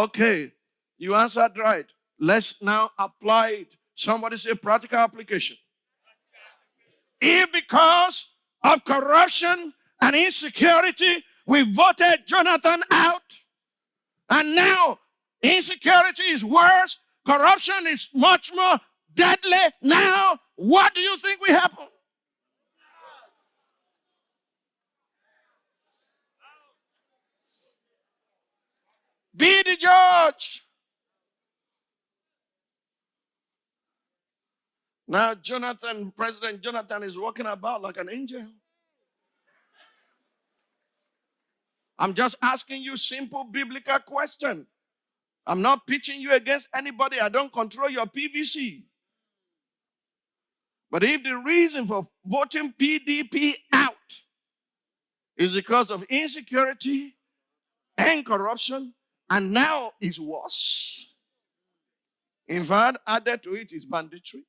Okay, you answered right. Let's now apply it. Somebody say practical application. If because of corruption and insecurity, we voted Jonathan out, and now insecurity is worse, corruption is much more deadly, now what do you think will happen? Be the judge. Now President Jonathan is walking about like an angel. I'm just asking you simple biblical question. I'm not pitching you against anybody. I don't control your PVC. But if the reason for voting PDP out is because of insecurity and corruption, and now it's worse. In fact, added to it is banditry,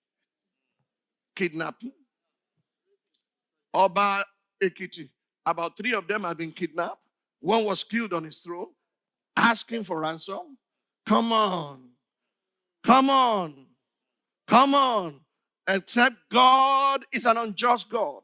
kidnapping. Oba Ekiti, about 3 of them have been kidnapped. One was killed on his throne, asking for ransom. Come on. Come on. Come on. Except God is an unjust God.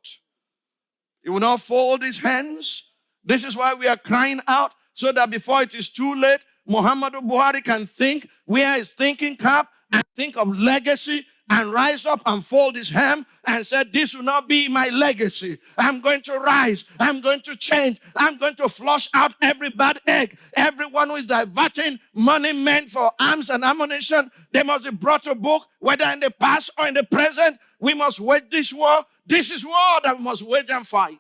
He will not fold his hands. This is why we are crying out, so that before it is too late, Muhammadu Buhari can think, wear his thinking cap, and think of legacy, and rise up and fold his hand and said, this will not be my legacy. I'm going to rise. I'm going to change. I'm going to flush out every bad egg. Everyone who is diverting money meant for arms and ammunition, they must be brought to book, whether in the past or in the present. We must wage this war. This is war that we must wage and fight.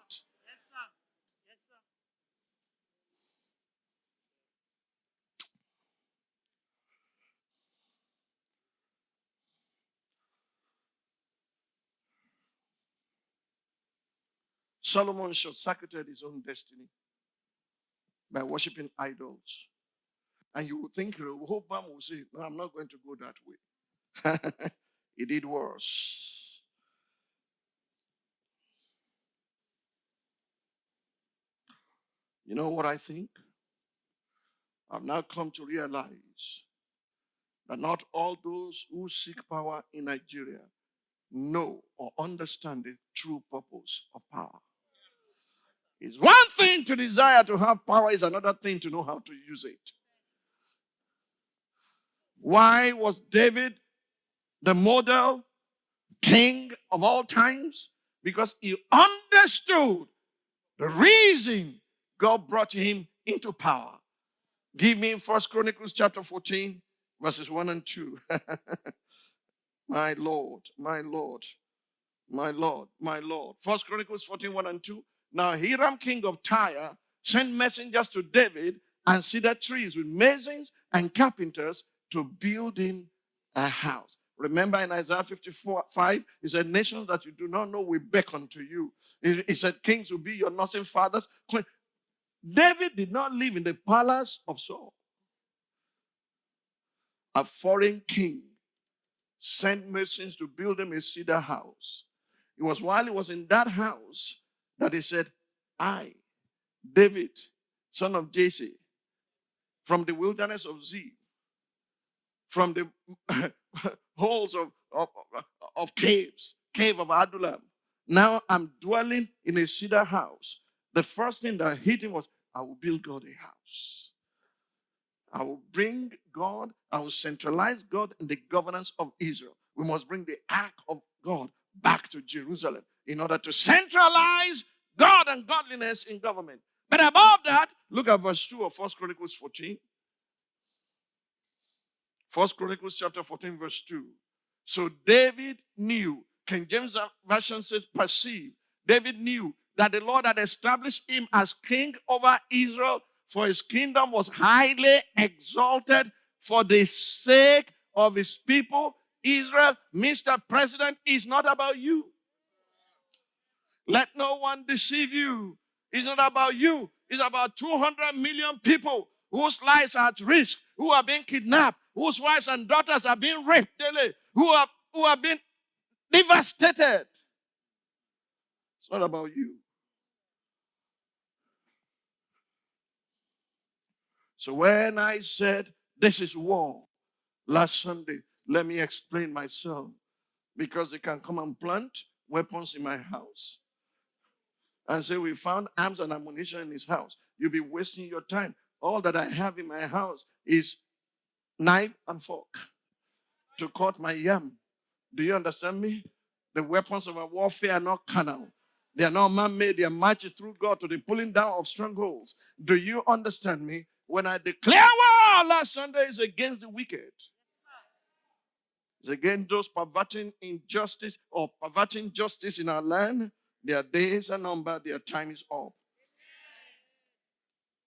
Solomon short-circuited his own destiny by worshiping idols. And you would think Rehoboam will say, no, I'm not going to go that way. He did worse. You know what I think? I've now come to realize that not all those who seek power in Nigeria know or understand the true purpose of power. It's one thing to desire to have power, it's another thing to know how to use it. Why was David the model king of all times? Because he understood the reason God brought him into power. Give me 1 Chronicles chapter 14, verses 1 and 2. My Lord, my Lord, my Lord, my Lord. 1 Chronicles 14, 1 and 2. Now Hiram, king of Tyre, sent messengers to David and cedar trees with masons and carpenters to build him a house. Remember in Isaiah 54:5, he said, nations that you do not know will beckon to you. He said, kings will be your nursing fathers. David did not live in the palace of Saul. A foreign king sent masons to build him a cedar house. It was while he was in that house that he said, I, David, son of Jesse, from the wilderness of Ziph, from the holes of caves, cave of Adullam, now I'm dwelling in a cedar house. The first thing that hit him was, I will build God a house. I will bring God, I will centralize God in the governance of Israel. We must bring the ark of God back to Jerusalem in order to centralize God and godliness in government. But above that, look at verse 2 of 1 Chronicles 14. 1 Chronicles chapter 14, verse 2. So David knew, King James Version says perceive. David knew that the Lord had established him as king over Israel, for his kingdom was highly exalted for the sake of his people. Israel, Mr. President, is not about you. Let no one deceive you. It's not about you. It's about 200 million people whose lives are at risk, who are being kidnapped, whose wives and daughters are being raped daily, who are being devastated. It's not about you. So when I said This is war. Last Sunday, let me explain myself. Because they can come and plant weapons in my house and say, we found arms and ammunition in his house. You'll be wasting your time. All that I have in my house is knife and fork to cut my yam. Do you understand me? The weapons of our warfare are not carnal. They are not man-made. They are mighty through God to the pulling down of strongholds. Do you understand me? When I declare war last Sunday is against the wicked. It's against those perverting injustice or perverting justice in our land. Their days are numbered. Their time is up.